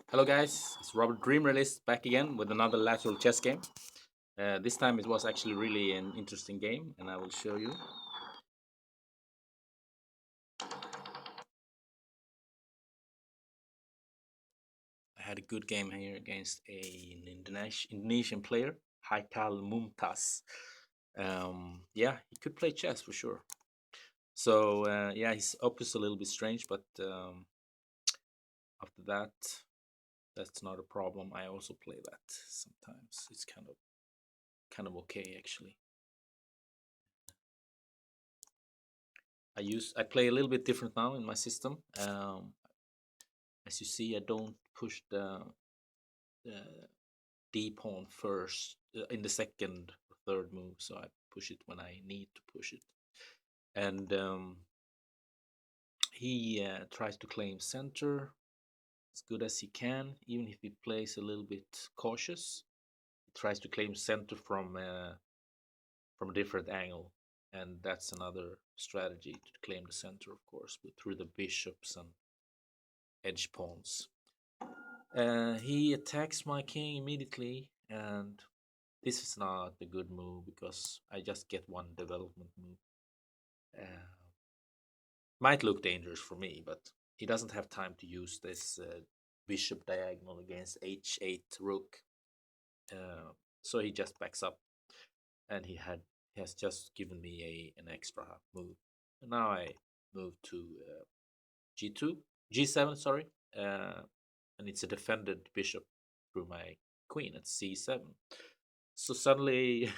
Hello guys, it's Robert Dream Realist back again with another lateral chess game. This time it was actually really an interesting game and I will show you. I had a good game here against an Indonesian player, Haikal Mumtaz. Yeah, he could play chess for sure. So yeah, his up is a little bit strange, but after that, that's not a problem. I also play that sometimes. It's kind of okay actually. I play a little bit different now in my system. As you see, I don't push the D pawn first in the second or third move, so I push it when I need to push it. And he tries to claim center as good as he can, even if he plays a little bit cautious. He tries to claim center from a different angle, and that's another strategy to claim the center, of course, but through the bishops and edge pawns. He attacks my king immediately, and this is not a good move because I just get one development move. Uh, might look dangerous for me, but he doesn't have time to use this bishop diagonal against h8 rook. So he just backs up, and he has just given me an extra move. And now I move to g2, g7, sorry, and it's a defended bishop through my queen at c7. So suddenly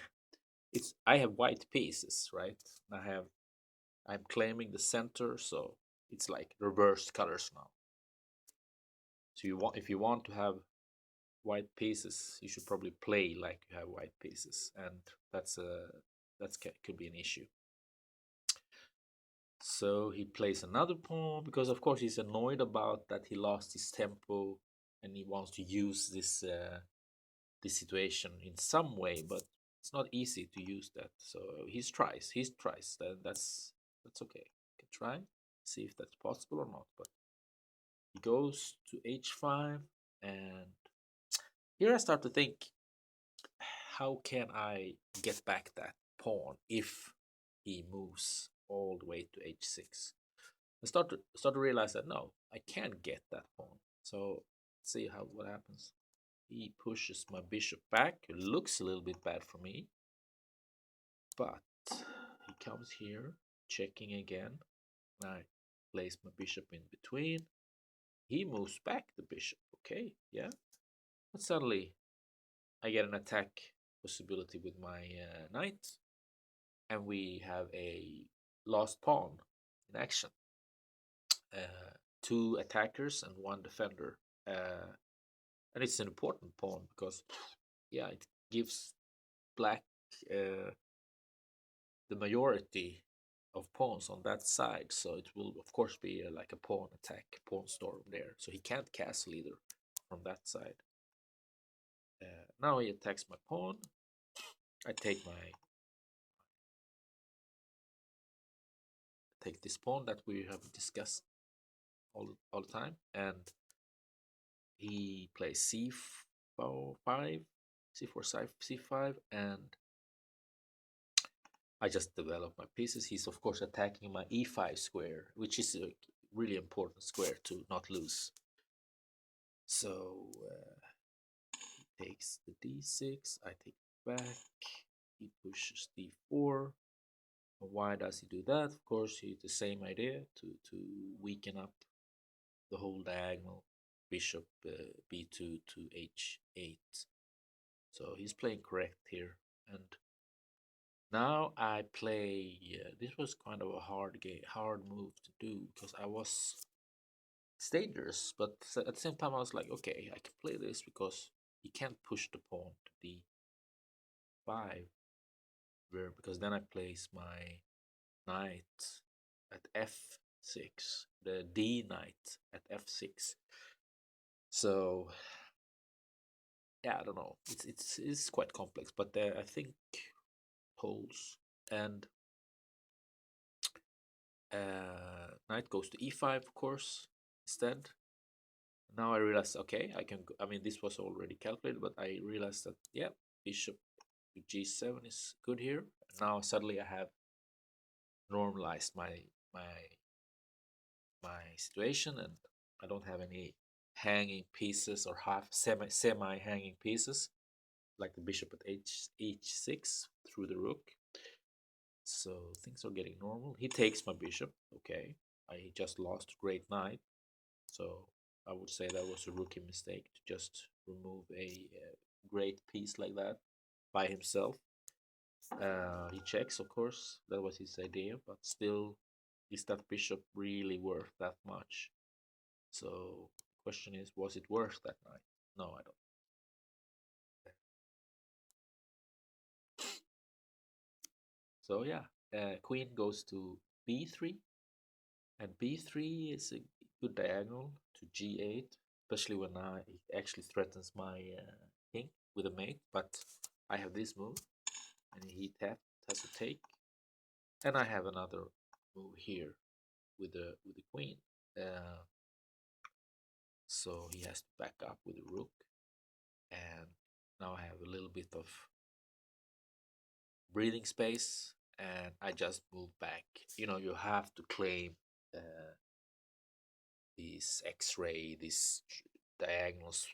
it's I have white pieces, right? I'm claiming the center, so it's like reversed colors now. So if you want to have white pieces, you should probably play like you have white pieces, and could be an issue. So he plays another pawn because of course he's annoyed about that he lost his tempo, and he wants to use this situation in some way, but it's not easy to use that. So he tries. That's okay. You can try, see if that's possible or not. But he goes to h5, and here I start to think, how can I get back that pawn if he moves all the way to h6? I start to realize that no, I can't get that pawn. So let's see what happens. He pushes my bishop back. It looks a little bit bad for me, but he comes here, checking again. I place my bishop in between. He moves back the bishop. Okay, yeah. But suddenly I get an attack possibility with my knight, and we have a lost pawn in action. Uh, Two attackers and one defender. And it's an important pawn because, yeah, it gives black the majority of pawns on that side, so it will of course be like a pawn attack, pawn storm there. So he can't castle either from that side. Now he attacks my pawn. I take this pawn that we have discussed all the time, and he plays c5, c4, c5, and I just develop my pieces. He's of course attacking my e5 square, which is a really important square to not lose. So he takes the d6, I take back, he pushes d4. Why does he do that? Of course, it's the same idea to weaken up the whole diagonal, bishop b2 to h8. So he's playing correct here, and now I play. This was kind of a hard move to do because it's dangerous, but at the same time I was like, okay, I can play this because you can't push the pawn to d5, because then I place my knight at f6, the d knight at f6. So yeah, I don't know. It's quite complex, but I think holds. And knight goes to e5, of course, instead. Now I realized, okay, I can. I mean, this was already calculated, but I realized that yeah, bishop to g7 is good here. Now suddenly I have normalized my my situation, and I don't have any hanging pieces or half semi hanging pieces like the bishop at h6 through the rook. So things are getting normal. He takes my bishop. Okay, I just lost great knight. So I would say that was a rookie mistake to just remove a great piece like that by himself. He checks, of course. That was his idea, but still, is that bishop really worth that much? So the question is, was it worth that knight? No, I don't. So yeah, queen goes to b3, and b3 is a good diagonal to g8, especially when it actually threatens my king with a mate. But I have this move, and he has to take, and I have another move here with the queen. Uh, so he has to back up with the rook, and now I have a little bit of breathing space, and I just move back. You know, you have to claim uh, these X-ray, these diagonals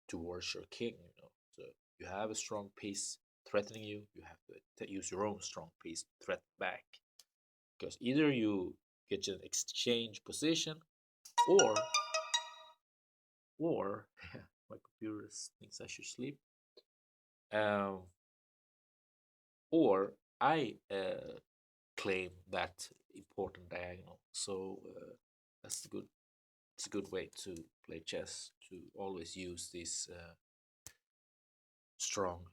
towards your king. You know, so you have a strong piece threatening you. You have to use your own strong piece to threaten back, because either you get an exchange position, or or my computer thinks I should sleep. Um, or I claim that important diagonal. So that's a good. It's a good way to play chess, to always use these strong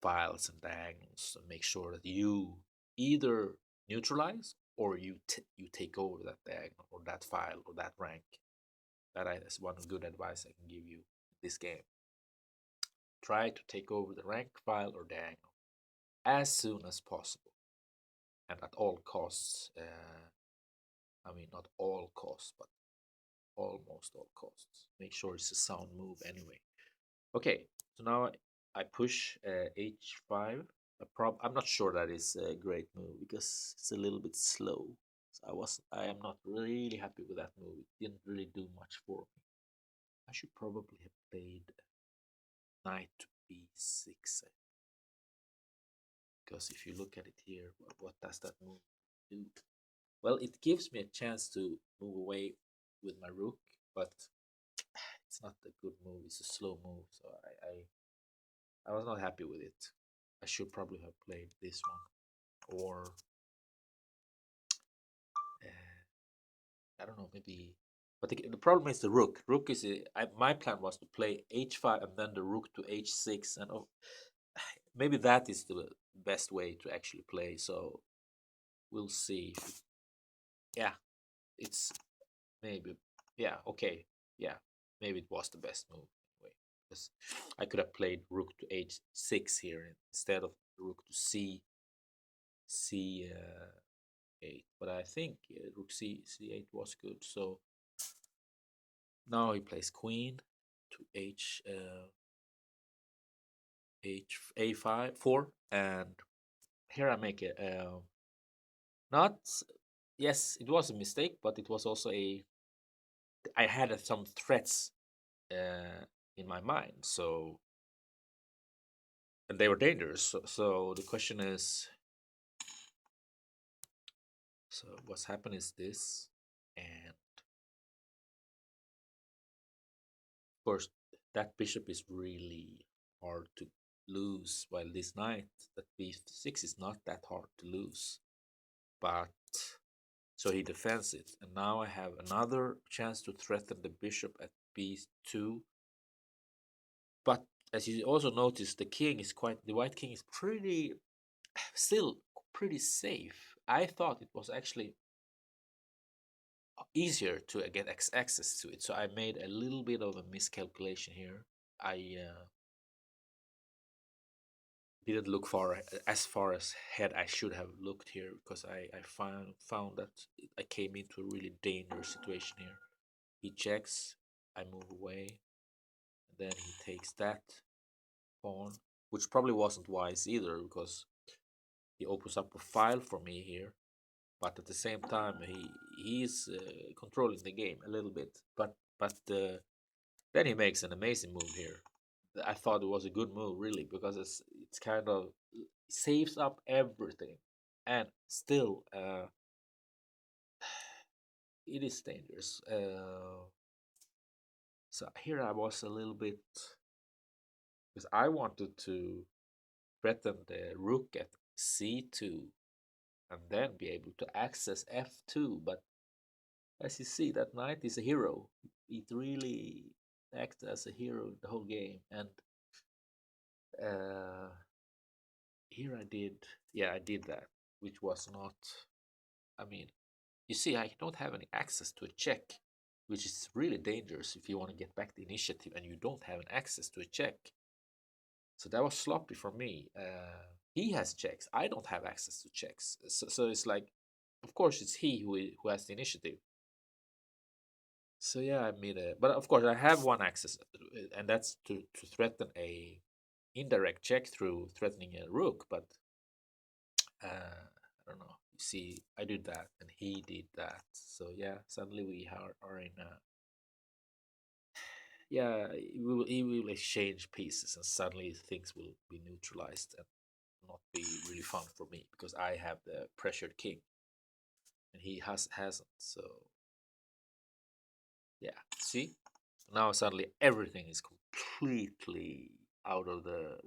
files and diagonals and make sure that you either neutralize or you take over that diagonal or that file or that rank. Is one good advice I can give you in this game. Try to take over the rank, file, or diagonal as soon as possible, and at all costs. I mean, not all costs, but almost all costs. Make sure it's a sound move anyway. Okay, so now I push h5. I'm not sure that is a great move because it's a little bit slow. So I am not really happy with that move. It didn't really do much for me. I should probably have played knight to b6, because if you look at it here, what does that move do? Well, it gives me a chance to move away with my rook, but it's not a good move. It's a slow move, so I was not happy with it. I should probably have played this one, or I don't know, maybe. But the problem is the rook. Rook is my plan was to play h5 and then the rook to h6, and oh, maybe that is the best way to actually play. So we'll see. Yeah, it's maybe. Yeah, okay. Yeah, maybe it was the best move anyway. Because I could have played rook to h6 here instead of rook to c8. But I think rook c8 was good. So now he plays queen to a5 4, and here I make it. Not Yes, it was a mistake, but it was also I had some threats in my mind. So, and they were dangerous. So the question is, so what's happened is this, and of course that bishop is really hard to lose, while this knight at b6 is not that hard to lose. But so he defends it, and now I have another chance to threaten the bishop at b2. But as you also notice, the white king is pretty still pretty safe. I thought it was actually easier to get access to it, so I made a little bit of a miscalculation here. I didn't look far as ahead I should have looked here, because I found that I came into a really dangerous situation here. He checks, I move away, and then he takes that pawn, which probably wasn't wise either because he opens up a file for me here. But at the same time, he's controlling the game a little bit. But then he makes an amazing move here. I thought it was a good move really because it's kind of saves up everything, and still it is dangerous. So here I was a little bit because I wanted to threaten the rook at c2 and then be able to access f2. But as you see, that knight is a hero. It really acts as a hero the whole game. And uh, here I did, yeah, I did that, which was not. I mean, you see, I don't have any access to a check, which is really dangerous if you want to get back the initiative and you don't have an access to a check. So that was sloppy for me. He has checks. I don't have access to checks. So it's like, of course, it's he who has the initiative. So yeah, I made a. But of course, I have one access, and that's to threaten a indirect check through threatening a rook. But I don't know. You see, I did that, and he did that. So yeah, suddenly we are in a. Yeah, he will exchange pieces, and suddenly things will be neutralized and not be really fun for me because I have the pressured king, and he hasn't. So yeah, see, now suddenly everything is completely out of the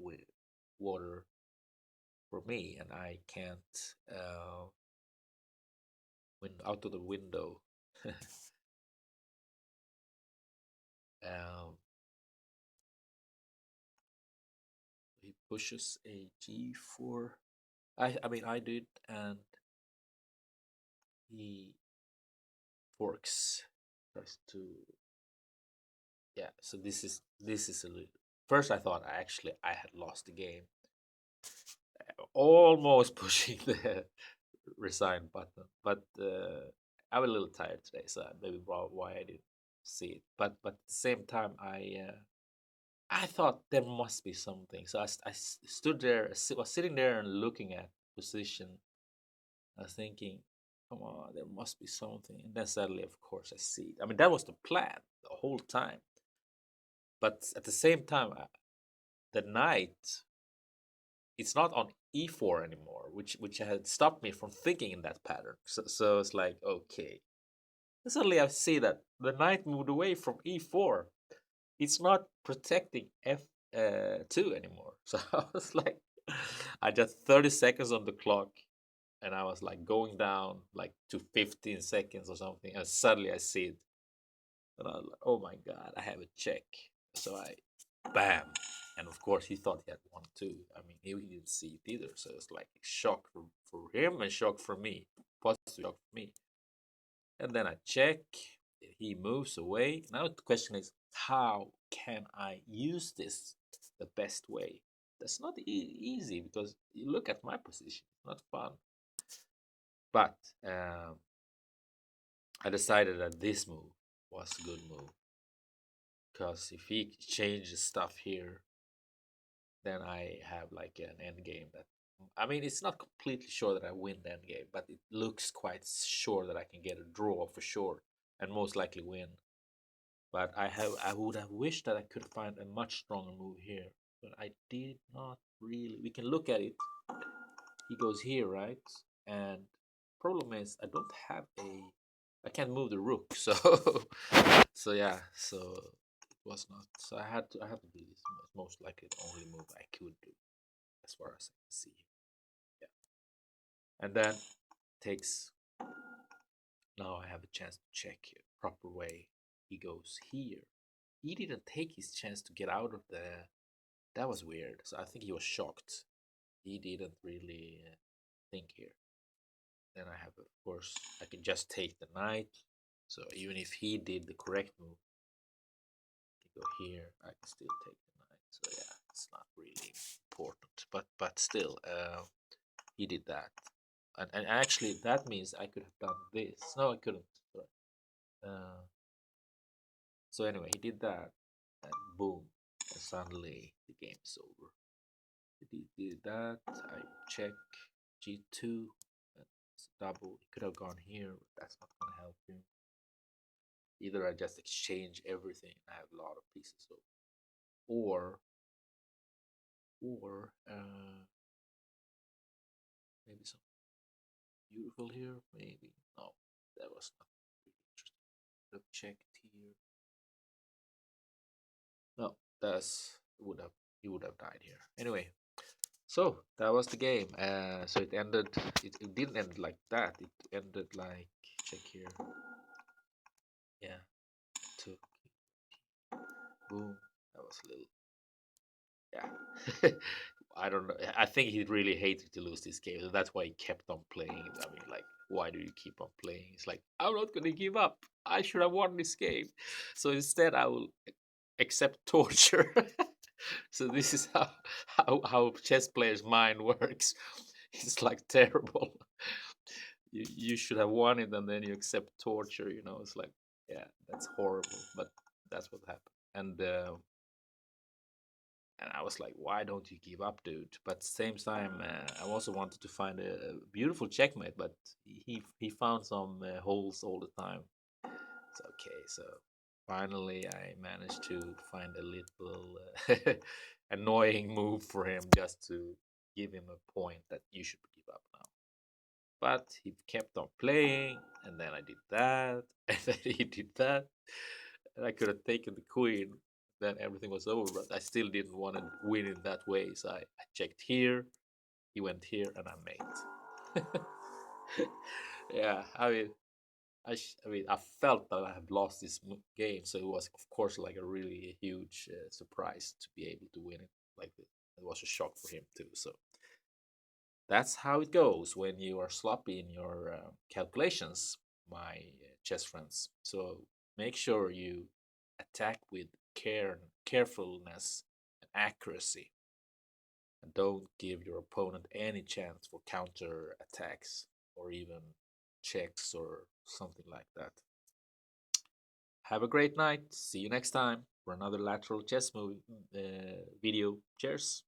water for me, and I can't win out of the window. um, he pushes a g4. I mean I did, and he forks. Tries to, yeah. So this is a little. First, I thought I had lost the game, almost pushing the resign button, but I'm a little tired today, so maybe why I didn't see it. But at the same time, I thought there must be something, so I stood there, was sitting there and looking at position. I was thinking, come on, there must be something, and then suddenly, of course, I see it. I mean, that was the plan the whole time, but at the same time, the knight it's not on e4 anymore, which had stopped me from thinking in that pattern. So it's like, okay. And suddenly I see that the knight moved away from e4. It's not protecting f2 anymore. So I was like, I just 30 seconds on the clock, and I was like going down like to 15 seconds or something, and suddenly I see it, and I was like, oh my god, I have a check. So I, bam. And of course, he thought he had won too. I mean, he didn't see it either. So it's like shock for him and shock for me. Positive shock for me. And then I check. He moves away. Now the question is, how can I use this the best way? That's not easy because you look at my position. It's not fun. But I decided that this move was a good move because if he changes stuff here, then I have like an end game that I mean it's not completely sure that I win the end game, but it looks quite sure that I can get a draw for sure and most likely win. But I would have wished that I could find a much stronger move here, but I did not really. We can look at it. He goes here, right? And problem is I can't move the rook, so so yeah, so it was not. So I had to do this. Most likely the only move I could do as far as I can see. Yeah. And then takes now I have a chance to check here. Proper way. He goes here. He didn't take his chance to get out of the. That was weird. So I think he was shocked. He didn't really think here. Then I have, of course, I can just take the knight. So even if he did the correct move, I can go here. I can still take the knight. So yeah, it's not really important. But still, he did that. And actually, that means I could have done this. No, I couldn't. Sorry. Uh, So anyway, he did that, and boom, and suddenly the game is over. He did that. I check G2. That's double. He could have gone here, but that's not gonna help him. Either I just exchange everything. I have a lot of pieces, so or maybe some beautiful here. Maybe no, that was not really interesting. Could have checked here. No, that's would have he would have died here. Anyway, so that was the game. So it ended. It didn't end like that. It ended like check here. Yeah, took boom. That was a little yeah. I don't know. I think he really hated to lose this game, so that's why he kept on playing. I mean, like, why do you keep on playing? It's like I'm not gonna give up. I should have won this game. So instead, I will accept torture. So this is how chess players' mind works. It's like terrible. You should have won it, and then you accept torture. You know, it's like yeah, that's horrible. But that's what happened. And I was like, why don't you give up, dude? But at the same time, I also wanted to find a beautiful checkmate, but he found some holes all the time. It's okay. So finally, I managed to find a little annoying move for him just to give him a point that you should give up now. But he kept on playing, and then I did that, and then he did that, and I could have taken the queen. Then everything was over, but I still didn't want to win in that way. So I checked here, he went here, and I mate. Yeah, I mean, I felt that I have lost this game, so it was, of course, like a really huge surprise to be able to win it like this. It was a shock for him too. So that's how it goes when you are sloppy in your calculations, my chess friends. So make sure you attack with care, carefulness, and accuracy, and don't give your opponent any chance for counter attacks or even checks or something like that. Have a great night. See you next time for another lateral chess movie video. Cheers.